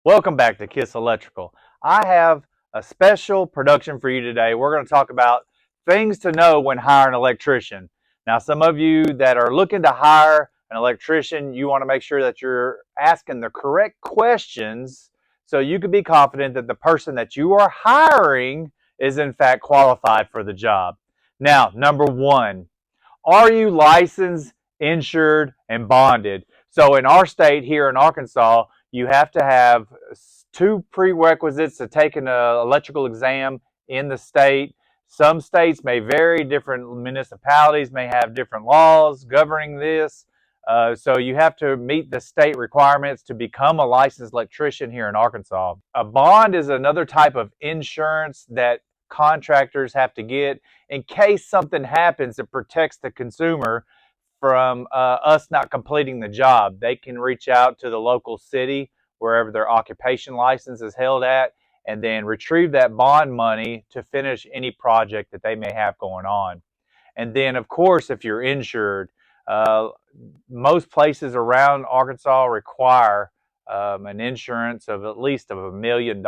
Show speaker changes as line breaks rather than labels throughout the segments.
Welcome back to Kiss Electrical. I have a special production for you today. We're going to talk about things to know when hiring an electrician. Now, some of you that are looking to hire an electrician, you want to make sure that you're asking the correct questions so you can be confident that the person that you are hiring is in fact qualified for the job. Now, number one, are you licensed, insured, and bonded? So in our state here in Arkansas, you have to have two prerequisites to take an electrical exam in the state. Some states may vary, different municipalities may have different laws governing this. So you have to meet the state requirements to become a licensed electrician here in Arkansas. A bond is another type of insurance that contractors have to get in case something happens. It protects the consumer from us not completing the job. They can reach out to the local city, wherever their occupation license is held at, and then retrieve that bond money to finish any project that they may have going on. And then, of course, if you're insured, uh, most places around Arkansas require an insurance of at least of $1 million.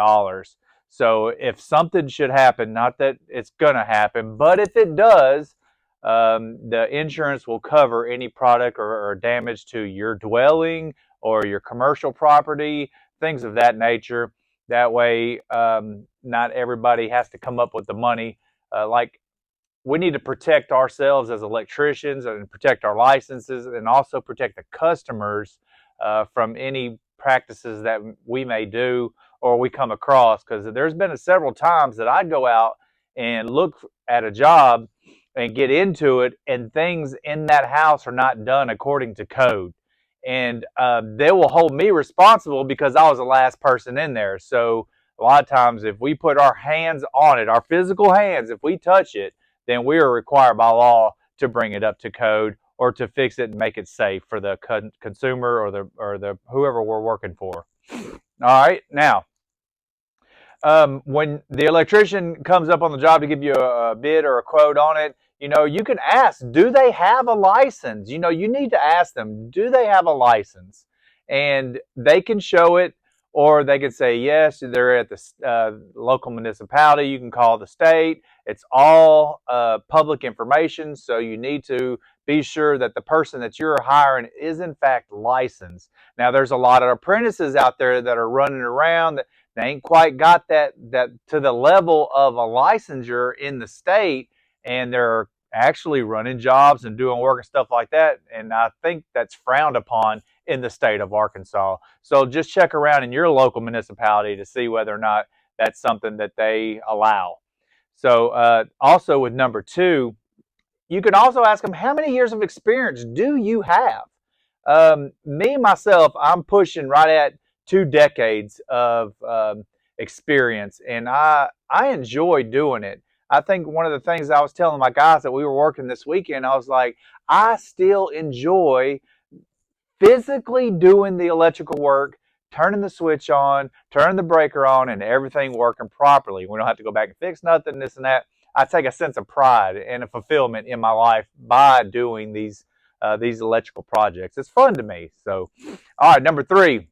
So if something should happen, not that it's going to happen, but if it does, the insurance will cover any product or damage to your dwelling or your commercial property, things of that nature. That way, not everybody has to come up with the money. Like we need to protect ourselves as electricians and protect our licenses and also protect the customers from any practices that we may do or we come across. Because there's been several times that I'd go out and look at a job and get into it, and things in that house are not done according to code. And they will hold me responsible because I was the last person in there. So a lot of times, if we put our hands on it, our physical hands, if we touch it, then we are required by law to bring it up to code or to fix it and make it safe for the consumer or the whoever we're working for. All right, now when the electrician comes up on the job to give you a bid or a quote on it, you can ask, do they have a license? You need to ask them, do they have a license? And they can show it, or they can say, yes, they're at the local municipality. You can call the state. It's all public information, so you need to be sure that the person that you're hiring is in fact licensed. Now, there's a lot of apprentices out there that are running around that they ain't quite got that to the level of a licensure in the state, and they're actually running jobs and doing work and stuff like that. And I think that's frowned upon in the state of Arkansas. So just check around in your local municipality to see whether or not that's something that they allow. So also with number two, you can also ask them, how many years of experience do you have? Me, myself, I'm pushing right at 2 decades of experience, and I enjoy doing it. I think one of the things I was telling my guys that we were working this weekend, I was like, I still enjoy physically doing the electrical work, turning the switch on, turning the breaker on, and everything working properly. We don't have to go back and fix nothing, this and that. I take a sense of pride and a fulfillment in my life by doing these electrical projects. It's fun to me. So, all right, number three,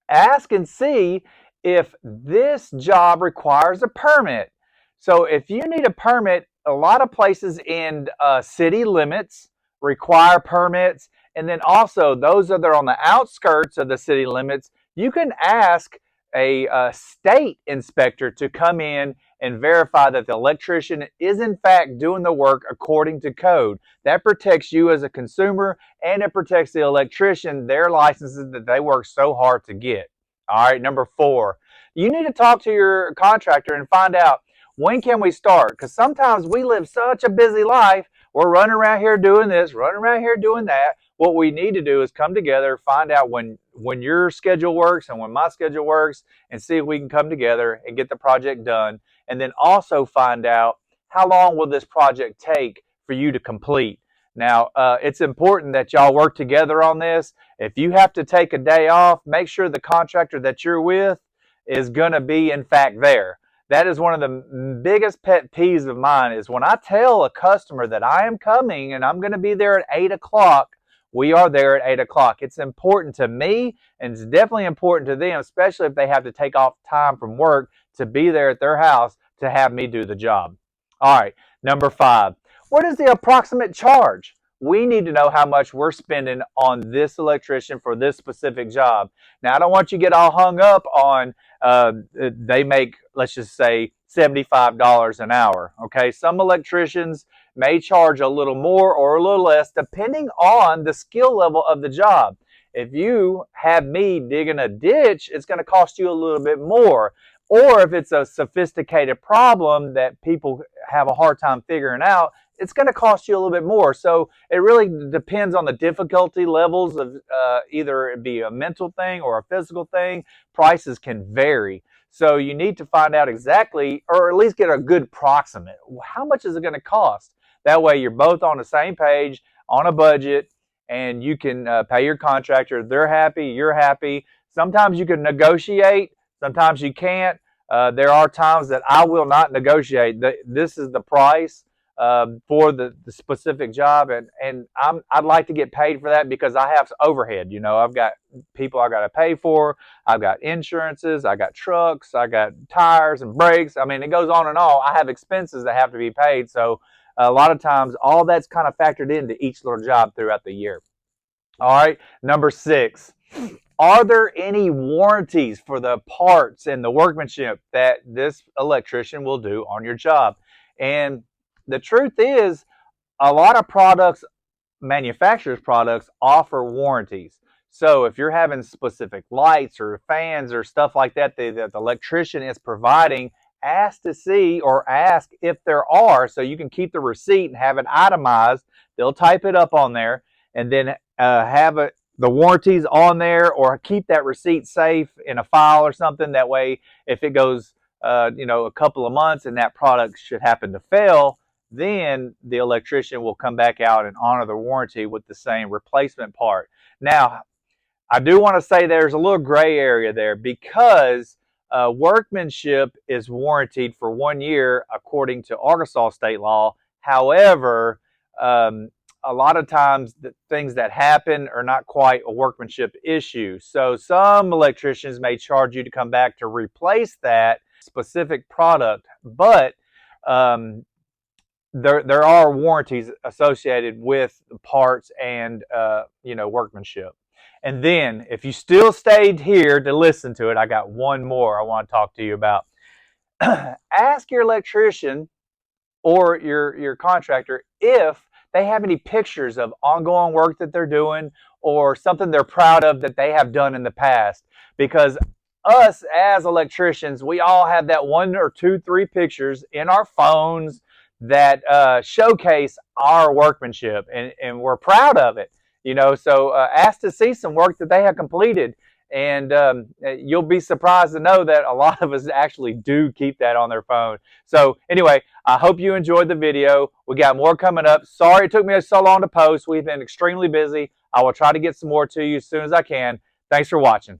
ask and see if this job requires a permit. So if you need a permit, a lot of places in city limits require permits. And then also those that are on the outskirts of the city limits, you can ask a state inspector to come in and verify that the electrician is in fact doing the work according to code. That protects you as a consumer, and it protects the electrician, their licenses that they work so hard to get. All right, number four, you need to talk to your contractor and find out, when can we start? Because sometimes we live such a busy life. We're running around here doing this, running around here doing that. What we need to do is come together, find out when your schedule works and when my schedule works, and see if we can come together and get the project done. And then also find out, how long will this project take for you to complete? Now, it's important that y'all work together on this. If you have to take a day off, make sure the contractor that you're with is going to be in fact there. That is one of the biggest pet peeves of mine, is when I tell a customer that I am coming and I'm going to be there at 8 o'clock, we are there at 8 o'clock. It's important to me, and it's definitely important to them, especially if they have to take off time from work to be there at their house to have me do the job. All right, number 5. What is the approximate charge? We need to know how much we're spending on this electrician for this specific job. Now, I don't want you to get all hung up on they make, let's just say, $75 an hour. Okay, some electricians may charge a little more or a little less depending on the skill level of the job. If you have me digging a ditch, it's going to cost you a little bit more. Or if it's a sophisticated problem that people have a hard time figuring out, it's going to cost you a little bit more. So it really depends on the difficulty levels of either it be a mental thing or a physical thing. Prices can vary. So you need to find out exactly, or at least get a good approximate. How much is it going to cost? That way you're both on the same page, on a budget, and you can pay your contractor. They're happy, you're happy. Sometimes you can negotiate. Sometimes you can't. There are times that I will not negotiate. This is the price for the specific job, and I'd like to get paid for that because I have overhead. You know, I've got people I got to pay for. I've got insurances. I got trucks. I got tires and brakes. I mean, it goes on and on. I have expenses that have to be paid. So a lot of times, all that's kind of factored into each little job throughout the year. All right, number 6. Are there any warranties for the parts and the workmanship that this electrician will do on your job? And the truth is, a lot of products, manufacturers' products, offer warranties. So if you're having specific lights or fans or stuff like that that the electrician is providing, ask to see or ask if there are, so you can keep the receipt and have it itemized. They'll type it up on there, and then have the warranties on there, or keep that receipt safe in a file or something. That way, if it goes a couple of months and that product should happen to fail, then the electrician will come back out and honor the warranty with the same replacement part. Now, I do want to say there's a little gray area there, because workmanship is warranted for 1 year according to Arkansas state law. However, a lot of times the things that happen are not quite a workmanship issue. So some electricians may charge you to come back to replace that specific product, but there are warranties associated with parts and workmanship. And then, if you still stayed here to listen to it, I got one more I want to talk to you about. Ask your electrician or your contractor if they have any pictures of ongoing work that they're doing or something they're proud of that they have done in the past. Because us as electricians, we all have that 1 or 2, 3 pictures in our phones that showcase our workmanship, and we're proud of it. So ask to see some work that they have completed, and you'll be surprised to know that a lot of us actually do keep that on their phone. So anyway, I hope you enjoyed the video. We got more coming up. Sorry it took me so long to post. We've been extremely busy. I will try to get some more to you as soon as I can. Thanks for watching.